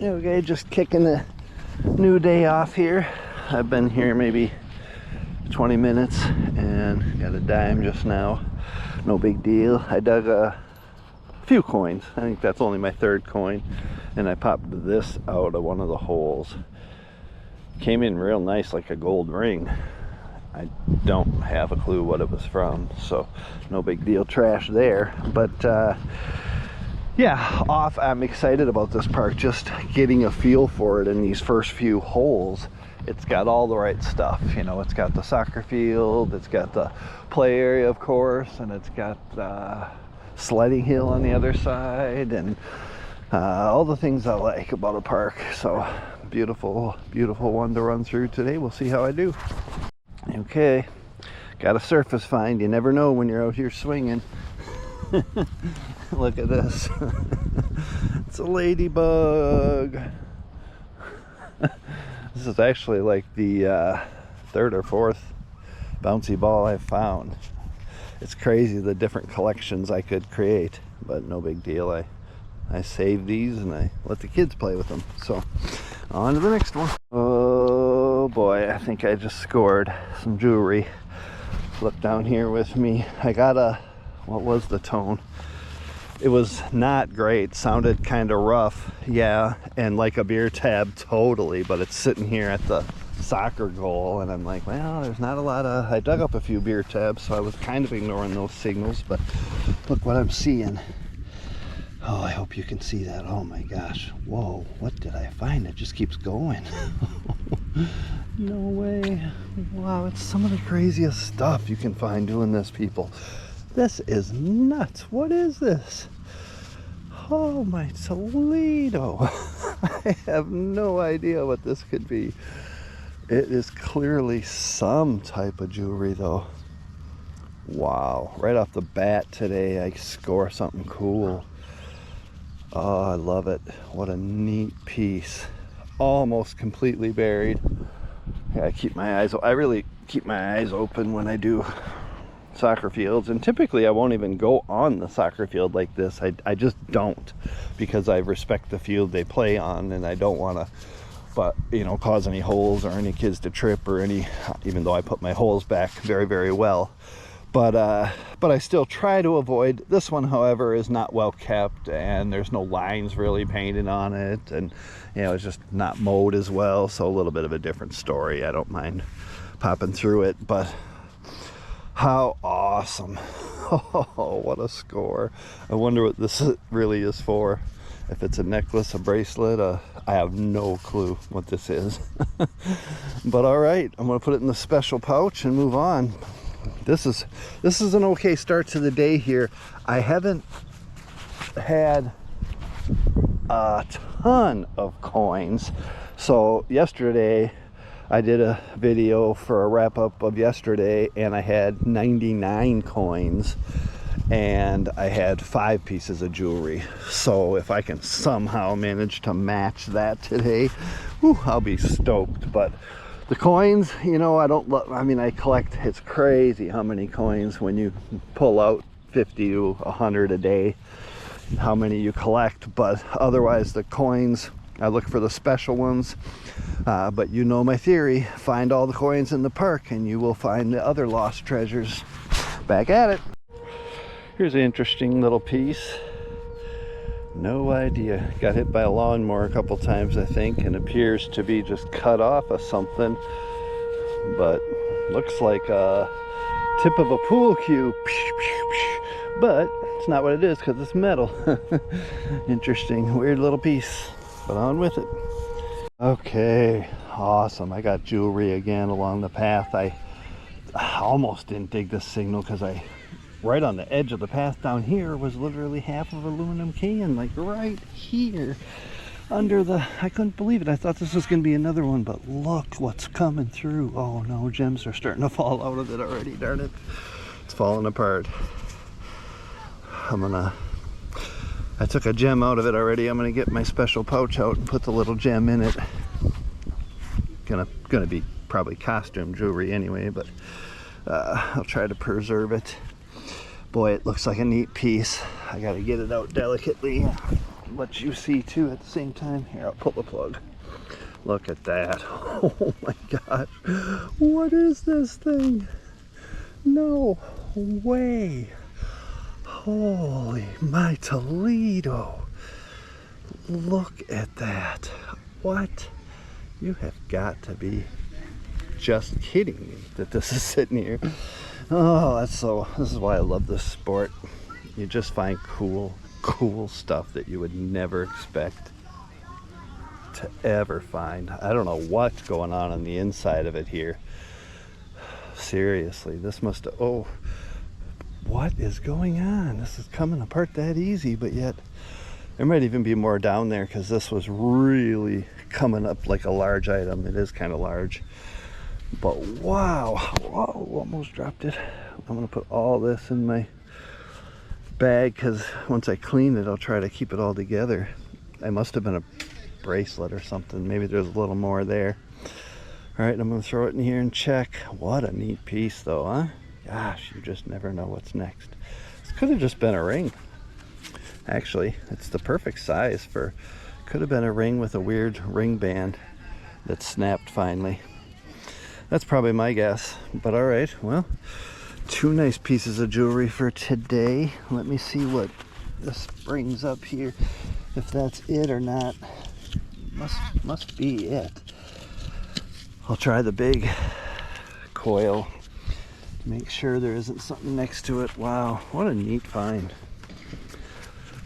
Okay, just kicking the new day off here. I've been here maybe 20 minutes and got a dime just now. No big deal. I dug a few coins. I think that's only my third coin, and I popped this out of one of the holes. Came in real nice, like a gold ring. I don't have a clue what it was from, so no big deal. Trash there. But yeah, I'm excited about this park, just getting a feel for it in these first few holes. It's got all the right stuff, you know. It's got the soccer field, it's got the play area, of course, and it's got sledding hill on the other side, and all the things I like about a park. So beautiful one to run through today. We'll see how I do. Okay, got a surface find. You never know when you're out here swinging. Look at this. It's a ladybug. This is actually like the third or fourth bouncy ball I've found. It's crazy the different collections I could create, but no big deal. I save these and I let the kids play with them. So on to the next one. Oh boy, I think I just scored some jewelry. Look down here with me. I got a, what was the tone? It was not great. Sounded kind of rough, yeah, and like a beer tab totally, but it's sitting here at the soccer goal, and I'm like, well, there's not a lot of, I dug up a few beer tabs, so I was kind of ignoring those signals, but look what I'm seeing. Oh, I hope you can see that. Oh my gosh. Whoa, what did I find? It just keeps going. No way. Wow, it's some of the craziest stuff you can find doing this, people. This is nuts. What is this? Oh my Toledo. I have no idea what this could be. It is clearly some type of jewelry though. Wow, right off the bat today I score something cool. Oh, I love it. What a neat piece. Almost completely buried. Yeah, I really keep my eyes open when I do soccer fields, and typically I won't even go on the soccer field like this. I just don't, because I respect the field they play on, and I don't want to, but you know, cause any holes or any kids to trip or any, even though I put my holes back very well. But I still try to avoid. This one, however, is not well kept, and there's no lines really painted on it, and you know, it's just not mowed as well, so a little bit of a different story. I don't mind popping through it, but how awesome. Oh, what a score. I wonder what this really is for. If it's a necklace, a bracelet, I have no clue what this is. But all right, I'm gonna put it in the special pouch and move on. This is an okay start to the day here. I haven't had a ton of coins. So yesterday I did a video for a wrap-up of yesterday, and I had 99 coins, and I had 5 pieces of jewelry. So if I can somehow manage to match that today, whew, I'll be stoked. But the coins, you know, I mean, I collect, it's crazy how many coins when you pull out 50 to 100 a day, how many you collect. But otherwise, the coins, I look for the special ones. But you know my theory, find all the coins in the park and you will find the other lost treasures. Back at it. Here's an interesting little piece. No idea. Got hit by a lawnmower a couple times, I think, and appears to be just cut off of something. But looks like a tip of a pool cue. But it's not what it is because it's metal. Interesting, weird little piece. But on with it. Okay, awesome. I got jewelry again along the path. I almost didn't dig this signal because right on the edge of the path down here was literally half of aluminum can, like right here under the, I couldn't believe it. I thought this was going to be another one, but look what's coming through. Oh no, gems are starting to fall out of it already, darn it. It's falling apart. I took a gem out of it already. I'm gonna get my special pouch out and put the little gem in it. Gonna be probably costume jewelry anyway, but I'll try to preserve it. Boy, it looks like a neat piece. I gotta get it out delicately. let you see too at the same time. Here, I'll pull the plug. Look at that. Oh my gosh. What is this thing? No way. Holy my Toledo. Look at that. What? You have got to be just kidding me that this is sitting here. Oh, this is why I love this sport. You just find cool stuff that you would never expect to ever find. I don't know what's going on the inside of it here. Seriously, this must have, oh, what is going on? This is coming apart that easy, but yet there might even be more down there because this was really coming up like a large item. It is kind of large, but wow. Whoa, almost dropped it. I'm gonna put all this in my bag because once I clean it, I'll try to keep it all together. I must have been a bracelet or something. Maybe there's a little more there. All right, I'm gonna throw it in here and check. What a neat piece though, huh? Gosh, you just never know what's next. This could have just been a ring. Actually, it's the perfect size for, could have been a ring with a weird ring band that snapped finally. That's probably my guess, but all right, well, two nice pieces of jewelry for today. Let me see what this brings up here, if that's it or not. Must be it. I'll try the big coil. Make sure there isn't something next to it. Wow, what a neat find.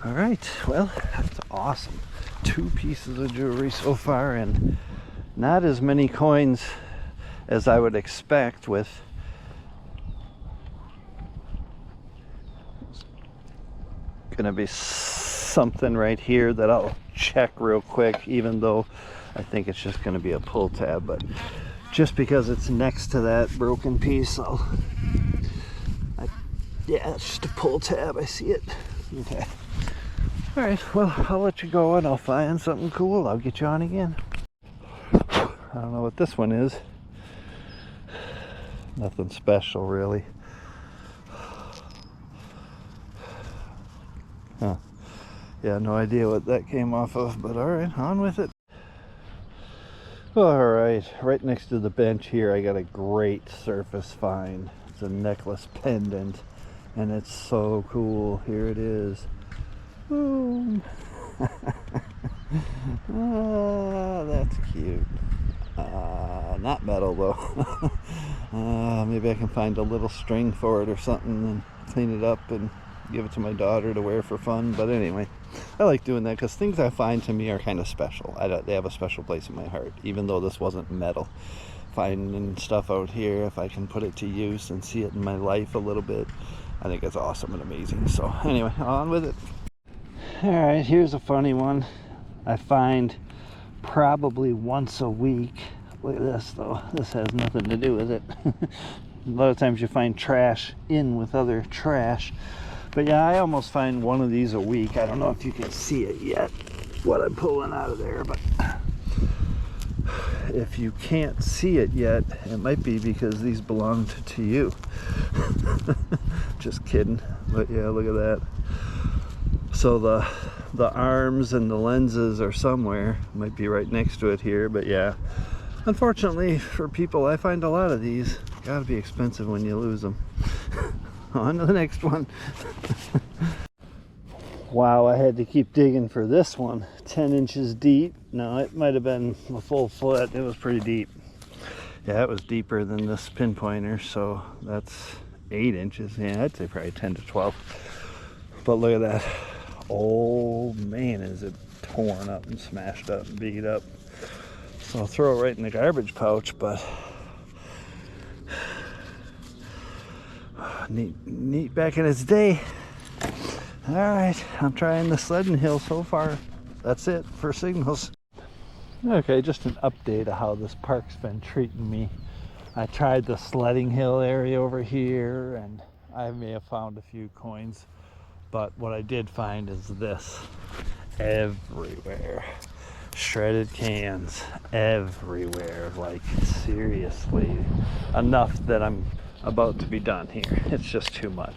All right, well, that's awesome. Two pieces of jewelry so far, and not as many coins as I would expect with gonna be something right here that I'll check real quick, even though I think it's just gonna be a pull tab, but just because it's next to that broken piece, yeah, it's just a pull tab. I see it. Okay. All right, well, I'll let you go and I'll find something cool. I'll get you on again. I don't know what this one is. Nothing special, really. Huh. Yeah, no idea what that came off of, but all right, on with it. All right next to the bench here, I got a great surface find. It's a necklace pendant, and it's so cool. Here it is. Boom. Oh, that's cute. Not metal though. Maybe I can find a little string for it or something and clean it up and give it to my daughter to wear for fun. But anyway, I like doing that because things I find to me are kind of special. They have a special place in my heart, even though this wasn't metal. Finding stuff out here, if I can put it to use and see it in my life a little bit, I think it's awesome and amazing. So anyway, on with it. All right, here's a funny one. I find probably once a week. Look at this though. This has nothing to do with it. A lot of times you find trash in with other trash. But yeah, I almost find one of these a week. I don't know if you can see it yet, what I'm pulling out of there, but if you can't see it yet, it might be because these belonged to you. Just kidding. But yeah, look at that. So the arms and the lenses are somewhere. Might be right next to it here, but yeah. Unfortunately for people, I find a lot of these. Gotta be expensive when you lose them. On to the next one. Wow, I had to keep digging for this one. 10 inches deep. No, it might have been a full foot. It was pretty deep. Yeah, it was deeper than this pinpointer, so that's 8 inches. Yeah, I'd say probably 10 to 12. But look at that. Oh man, is it torn up and smashed up and beat up. So I'll throw it right in the garbage pouch, but neat back in its day. All right, I'm trying the sledding hill so far. That's it for signals. Okay, just an update of how this park's been treating me. I tried the sledding hill area over here, and I may have found a few coins, but what I did find is this. Everywhere. Shredded cans everywhere, like seriously. Enough that I'm about to be done here. It's just too much.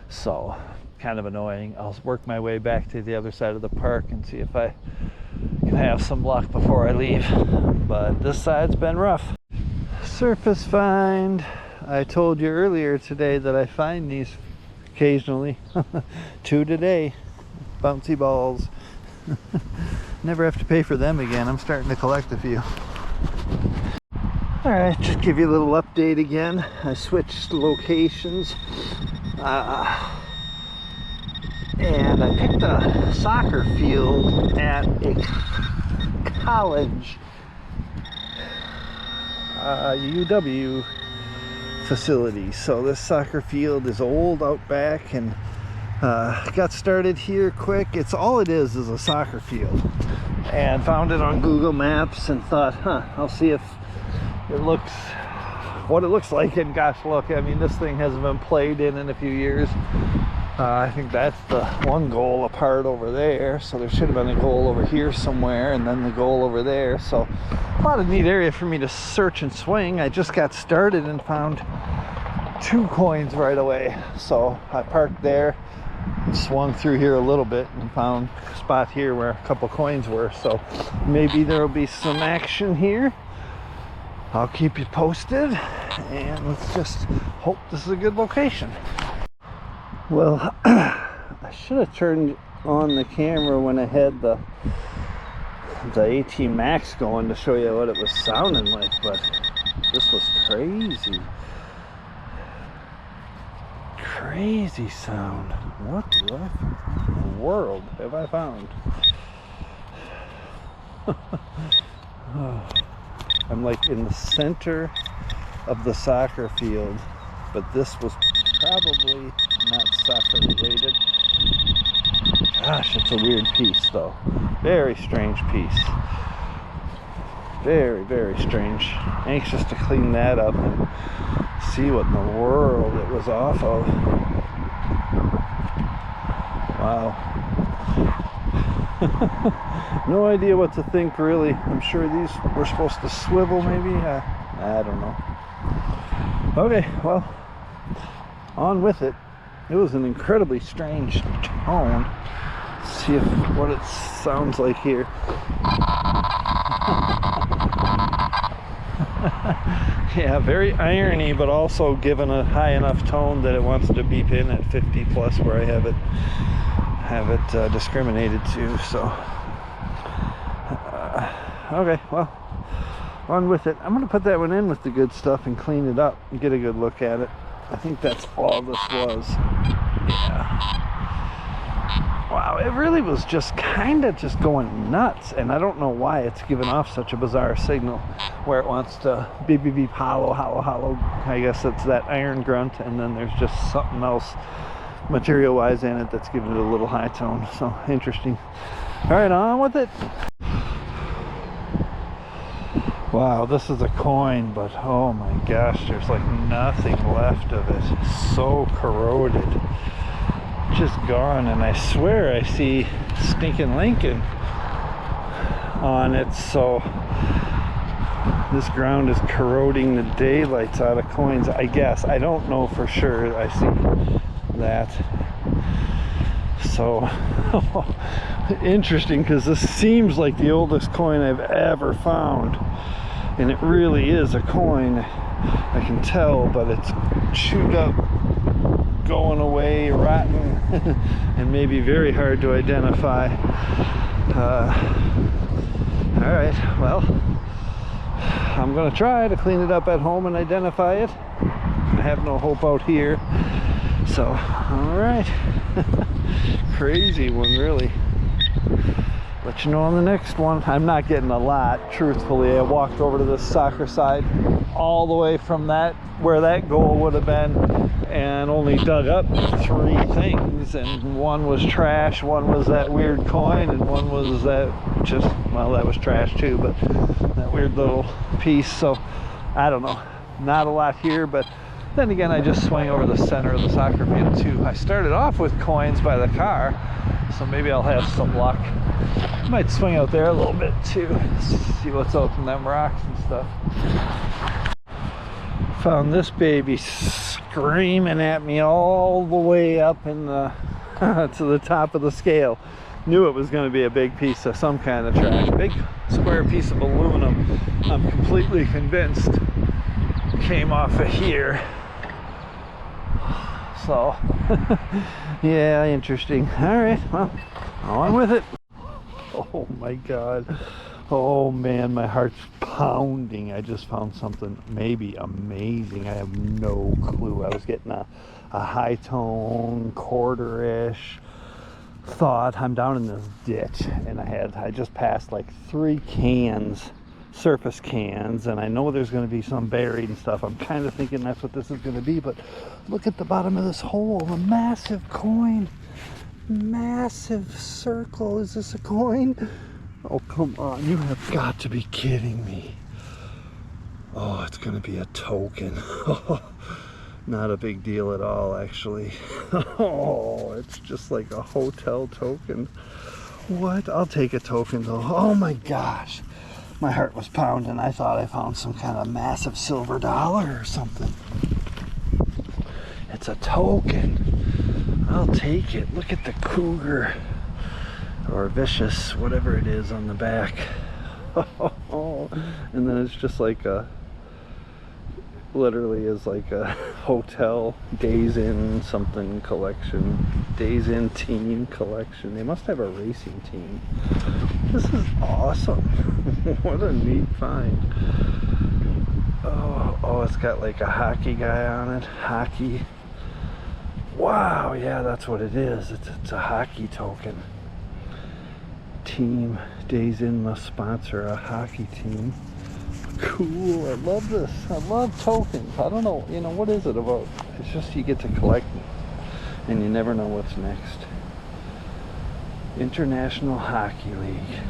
So kind of annoying. I'll work my way back to the other side of the park and see if I can have some luck before I leave. But this side's been rough. Surface find. I told you earlier today that I find these occasionally. 2 today. Bouncy balls. Never have to pay for them again. I'm starting to collect a few. Alright, just give you a little update again. I switched locations. And I picked a soccer field at a college, UW facility. So this soccer field is old out back, and got started here quick. It's all it is a soccer field, and found it on Google Maps and thought, I'll see if it looks what it looks like. And gosh, look, I mean, this thing hasn't been played in a few years. I think that's the one goal apart over there, so there should have been a goal over here somewhere, and then the goal over there. So a lot of neat area for me to search and swing. I just got started and found 2 coins right away, so I parked there, swung through here a little bit, and found a spot here where a couple coins were. So maybe there will be some action here. I'll keep you posted, and let's just hope this is a good location. Well, I should have turned on the camera when I had the AT Max going to show you what it was sounding like, but this was crazy. Crazy sound. What the world have I found? I'm like in the center of the soccer field, but this was probably not soccer related. Gosh, it's a weird piece though. Very strange piece. Very, very strange. Anxious to clean that up and see what in the world it was off of. Wow. No idea what to think, really. I'm sure these were supposed to swivel, maybe. I don't know. Okay, well, on with it. It was an incredibly strange tone. Let's see what it sounds like here. Yeah, very irony, but also given a high enough tone that it wants to beep in at 50 plus, where I have it discriminated to. So okay, well, on with it. I'm gonna put that one in with the good stuff and clean it up and get a good look at it. I think that's all this was. Yeah. Wow, it really was just kind of just going nuts, and I don't know why it's giving off such a bizarre signal where it wants to beep beep beep, hollow hollow hollow. I guess it's that iron grunt, and then there's just something else material wise in it that's giving it a little high tone. So interesting. All right, on with it. Wow, this is a coin, but oh my gosh, there's like nothing left of it. So corroded, just gone. And I swear I see stinking Lincoln on it. So this ground is corroding the daylights out of coins, I guess. I don't know for sure. I see that. So interesting, because this seems like the oldest coin I've ever found, and it really is a coin. I can tell, but it's chewed up, going away, rotten, and maybe very hard to identify. All right, well, I'm gonna try to clean it up at home and identify it. I have no hope out here. So, all right. Crazy one, really. Let you know on the next one. I'm not getting a lot, truthfully. I walked over to the soccer side all the way from that, where that goal would have been, and only dug up 3 things, and one was trash, one was that weird coin, and one was that just, well, that was trash too, but that weird little piece. So I don't know, not a lot here, but then again, I just swung over the center of the soccer field too. I started off with coins by the car, so maybe I'll have some luck. Might swing out there a little bit too, see what's out in them rocks and stuff. Found this baby screaming at me all the way up in the to the top of the scale. Knew it was going to be a big piece of some kind of trash. Big square piece of aluminum, I'm completely convinced, came off of here. So, yeah, interesting. All right, well, on with it. Oh my God. Oh man, my heart's pounding. I just found something maybe amazing. I have no clue. I was getting a high tone, quarter-ish thought. I'm down in this ditch, and I just passed like 3 cans, surface cans, and I know there's going to be some buried and stuff. I'm kind of thinking that's what this is going to be, but look at the bottom of this hole. A massive coin. Massive circle. Is this a coin? Oh, come on. You have got to be kidding me. Oh, it's going to be a token. Not a big deal at all, actually. Oh, it's just like a hotel token. What? I'll take a token, though. Oh, my gosh. My heart was pounding. I thought I found some kind of massive silver dollar or something. It's a token. I'll take it. Look at the cougar. Or vicious, whatever it is on the back. And then it's just like a, literally is like a hotel Days Inn something collection. Days Inn team collection. They must have a racing team. This is awesome. What a neat find. Oh, it's got like a hockey guy on it. Hockey. Wow, yeah, that's what it is. It's a hockey token. Team Days Inn must sponsor a hockey team. Cool. I love this. I love tokens. I don't know, what is it about? It's just you get to collect them, and you never know what's next. International Hockey League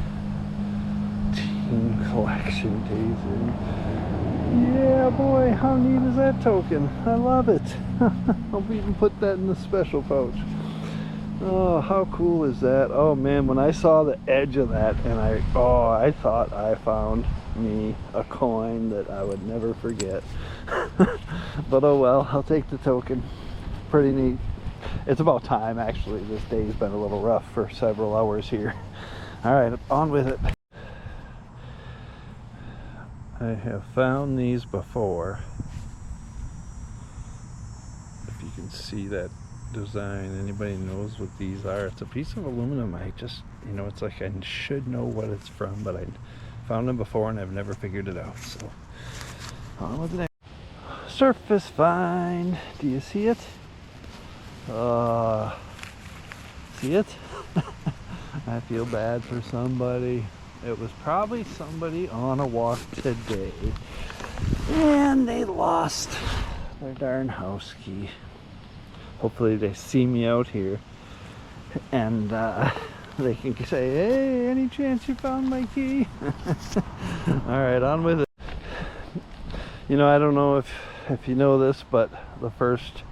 team collection, Days Inn. Yeah, boy, how neat is that token? I love it. I'll even put that in the special pouch. Oh, how cool is that? Oh man, when I saw the edge of that, and I thought I found me a coin that I would never forget. But oh well, I'll take the token. Pretty neat. It's about time, actually. This day's been a little rough for several hours here. All right, on with it. I have found these before. If you can see that design, anybody knows what these are. It's a piece of aluminum. I just, it's like I should know what it's from, but I found them before and I've never figured it out. So on with the next. Surface find. Do you see it? See it? I feel bad for somebody. It was probably somebody on a walk today, and they lost their darn house key. Hopefully they see me out here, and they can say, hey, any chance you found my key? All right, on with it. I don't know if you know this, but the first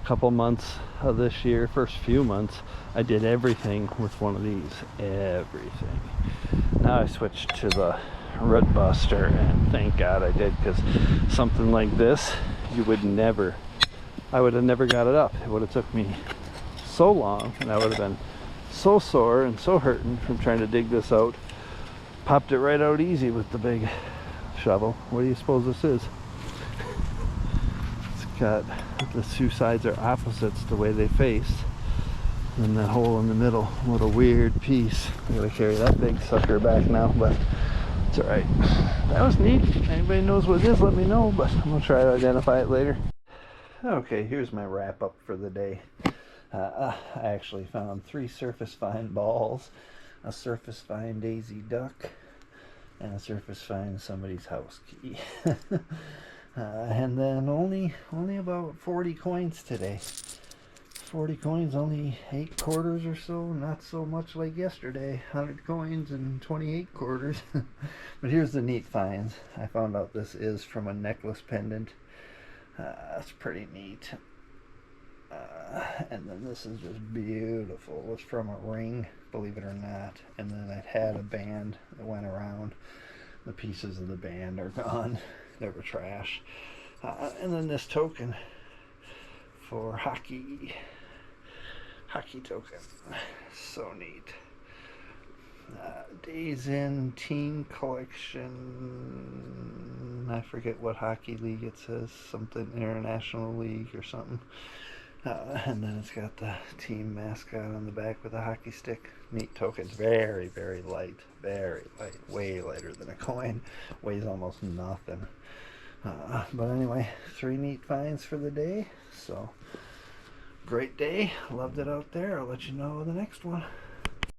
couple months of this year, first few months, I did everything with one of these. Everything. Now I switched to the root buster, and thank God I did, because something like this, I would have never got it up. It would have took me so long, and I would have been so sore and so hurting from trying to dig this out. Popped it right out easy with the big shovel. What do you suppose this is? It's got, the two sides are opposites the way they face, and that hole in the middle, what a weird piece. I gotta carry that big sucker back now, but it's all right. That was neat. Anybody knows what it is, let me know, but I'm gonna try to identify it later. Okay, here's my wrap up for the day. I actually found 3 surface find balls, a surface find Daisy duck, and a surface find somebody's house key. And then only about 40 coins today. 40 coins, only 8 quarters or so. Not so much like yesterday. 100 coins and 28 quarters. But here's the neat finds. I found out this is from a necklace pendant. That's pretty neat. And then this is just beautiful. It was from a ring, believe it or not. And then it had a band that went around. The pieces of the band are gone. They were trash. And then this token for hockey Hockey token. So neat. Days in Team Collection. I forget what hockey league it says. Something International League or something. And then it's got the team mascot on the back with a hockey stick. Neat tokens. Very, very light. Very light. Way lighter than a coin. Weighs almost nothing. But anyway, 3 neat finds for the day. So, great day. Loved it out there. I'll let you know the next one.